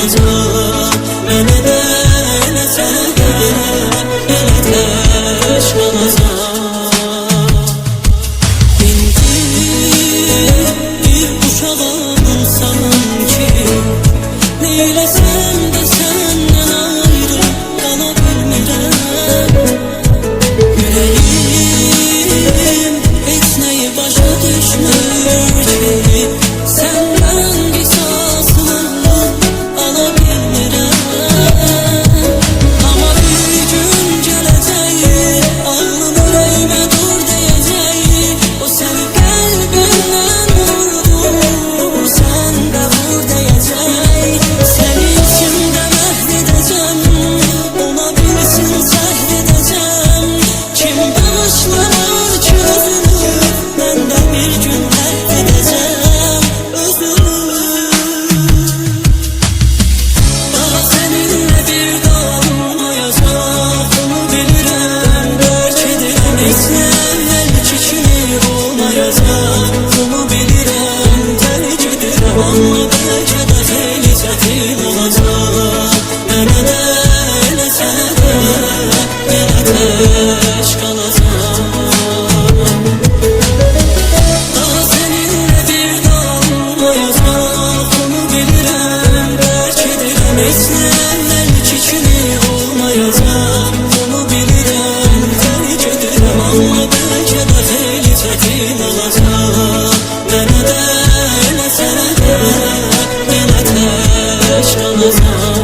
olacak. Mənə də elə sənə də elə təş qalacaq. İnci bir uşağım sanki, neyləsəm də səndən ayrı qala bilmirəm. Ürəyim heç nəyi başa düşmür ki, səndən qisasını ala bilmirəm. Amma bir gün gələcək, ağlım ürəyimə dur deyəcək. O səni qəlbimdən vurdu, sən də vur deyəcək. Səni içimdə məhv edəcəm, ona bilsin səhv edəcəm. Kim bağışlar ki özünü, mən də bir gün tərk edəcəm özünü. Daha seninle bir daha olmayacak, onu bilirəm, dərk edirəm. Heç nə əvvəlki kimi olmayacaq, onu bilirəm, tərk edirəm. Amma bəlkə də xeyli çətin olacaq. Mənə də elə sənə də elə təş qalacaq. Daha seninle bir daha olmayacaq, onu bilirəm, dərk edirəm. Heç nə əvvəlki kimi olmayacaq, onu bilirəm, tərk edirəm. Amma bəlkə də xeyli çətin olacaq. Mənə də elə sənə də elə təş qalacaq.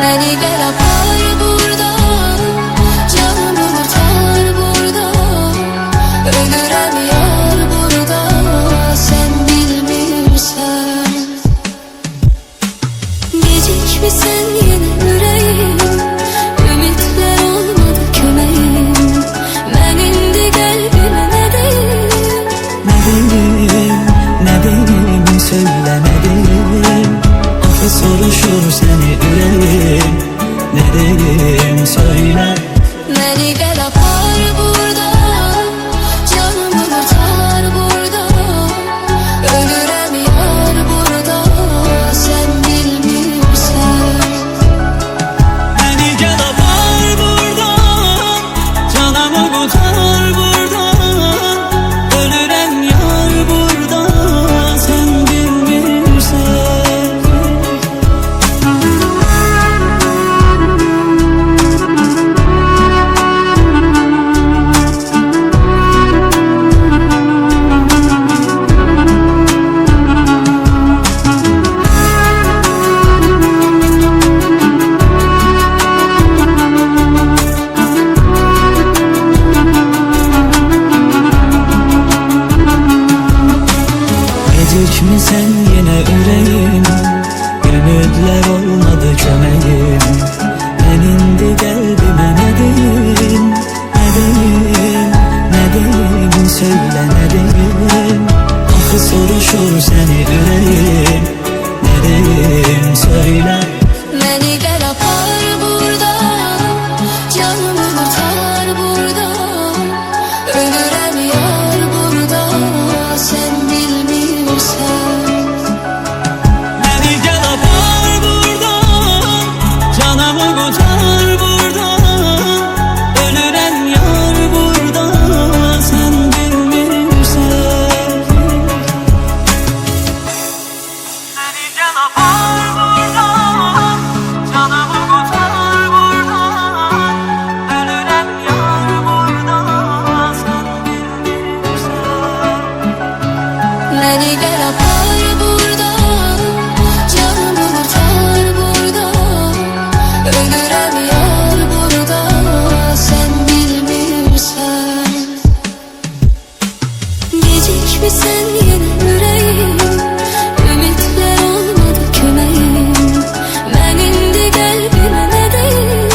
Beni gel apar buradan, canımı kurtar buradan. Ölürəm yar burada, sen bilmirsən. Gecikmisən yenə ürəyim, ümitlər olmadı köməyim. Mən indi qəlbimə nə deyim? Ne deyim, söylə nə deyim. Axı soruşur səni ürəyim, nə deyim, söylə. Beni gel apar buradan, canımı kurtar buradan. Ölürəm yar burada, sen bilmirsən. Beni gel apar buradan, canımı kurtar buradan. Ölürəm yar burada, sen bilmirsən. Gecikmisən yenə ürəyim, ümidlər olmadı köməyim. Mən indi qəlbimə nə deyim, nə deyim, nə deyim, söylə nə deyim. Axı soruşur səni ürəyim, nə deyim, söylə. Beni gel apar buradan, canımı kurtar buradan. Ölürəm yar burada, sen bilmirsən. Beni gel apar buradan, canımı kurtar buradan. Ölürəm yar burada, sen mi sen yine yüreğim? Ümitler olmadı kömeğim. Ben indi kalbime ne diyeyim?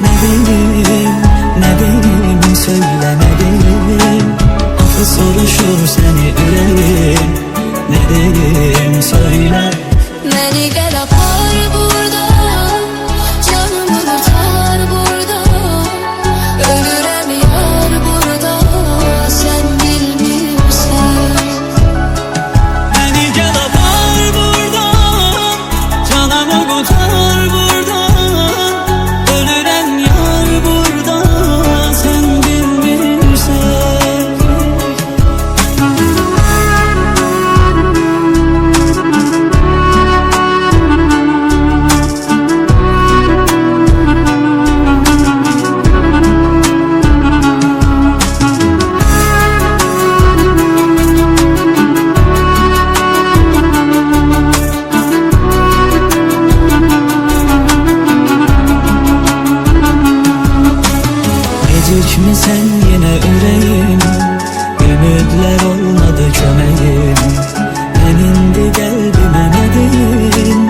Ne diyeyim, ne diyeyim, söyle ne diyeyim? Aklı soruşur seni yüreğim. Ne diyeyim, söyle. Beni gel apar buradan, canımı kurtar buradan. Ölürem yar burada, sen bilmirsen. Beni gel apar buradan, canımı kurtar buradan. Ölürem yar burada, sen bilmirsen. Gecikme sen yine yüreğim, ümitler olmadı kömeğim. Ben indi kalbime ne diyeyim,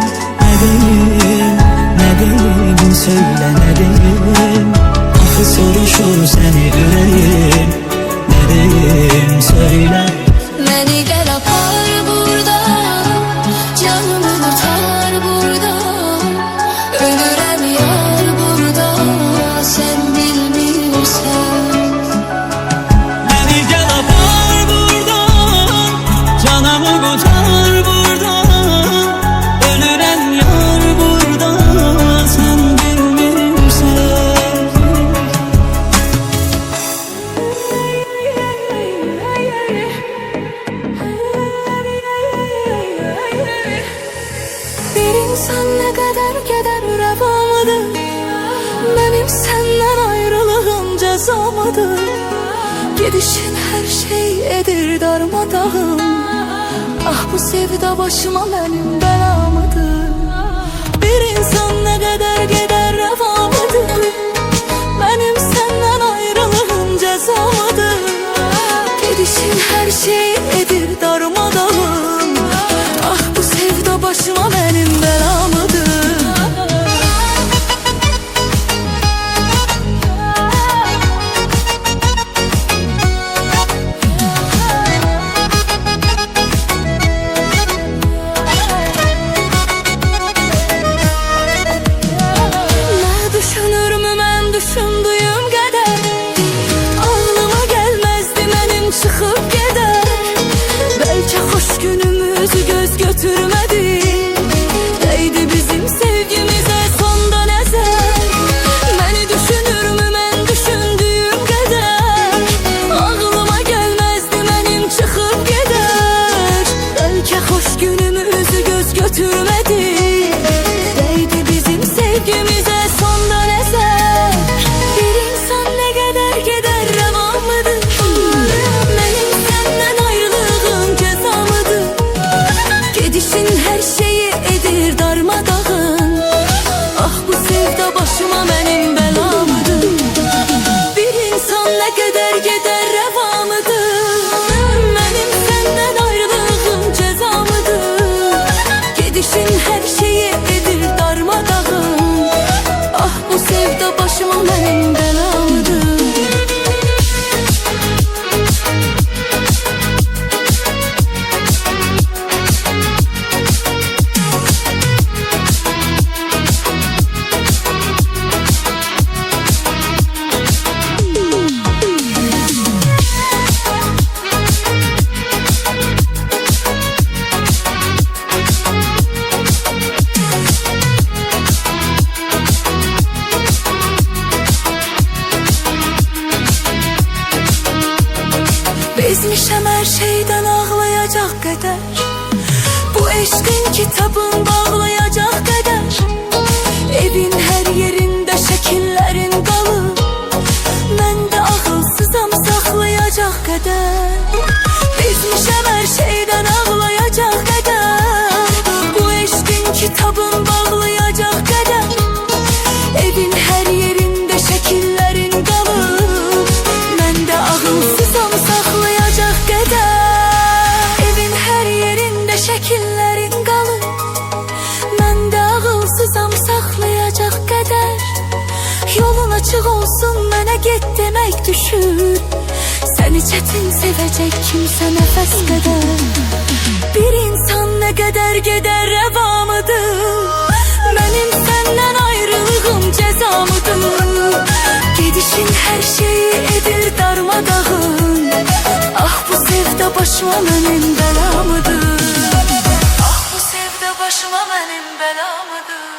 ne diyeyim, ne diyeyim, söyle ne diyeyim. Aklı soruşur seni yüreğim. Ne diyeyim, söyle. Beni gel apar buradan, canımı kurtar buradan. Ölürem yar burada, sen bilmirsen. Beni gel apar buradan, canımı kurtar buradan. Ölürem yar burada, sen bilmirsen. Bir insan ne kadar keder reva mıdır? Benim senden ayrılığım ceza mıdır? Gidişin her şey edir darmadağın. Ah bu sevda başıma benim bela mıdır? Bir insan ne kadar keder reva mıdır? Benim senden ayrılığım ceza mıdır? Gidişin her şey edir darmadağın. Ah bu sevda başıma benim bela mıdır? Ne düşünürüm ben düşündüğüm kadar? Ağlıma gelmezdi benim çıkıp gider. Belki hoş günümüzü göz götürmedi. Değdi bizim sevgimize sonda nezer. Beni düşünürüm ben düşündüğüm kadar. Ağlıma gelmezdi benim çıkıp gider. Belki hoş günümüzü göz götürmedi. Değdi bizim sevgimize sonda nezer. Bir insan ne kadar keder reva mıdır? Benim senden ayrılığım ceza mıdır? Gidişin her şeyi edir darmadağın. Ah bu sevda başıma benim bela mıdır? Bir insan ne kadar keder reva mıdır? Benim senden ayrılığım ceza mıdır? Gidişin her şeyi edir darmadağın. Ah bu sevda başıma benim bela mıdır? Bezmişem her şeyden ağlayacak kadar. Bu eşkin kitabın bağlayacak kadar. Evin her yerinde şekillerin kalır. Ben de akılsızam saklayacak kadar. Bezmişem her şeyden ağlayacak kadar. Bu eşkin kitabın bağlayacak kadar. Evin her yerinde şekillerin kalır. Ben de akılsızam saklayacak kadar. çetin sevecek kimse nefes kadar. Bir insan ne kadar gider reva mıdır? Benim senden ayrılığım ceza mıdır? Gidişin her şeyi edir darmadağın. Ah bu sevda başıma benim bela mıdır? Ah bu sevda başıma benim bela mıdır?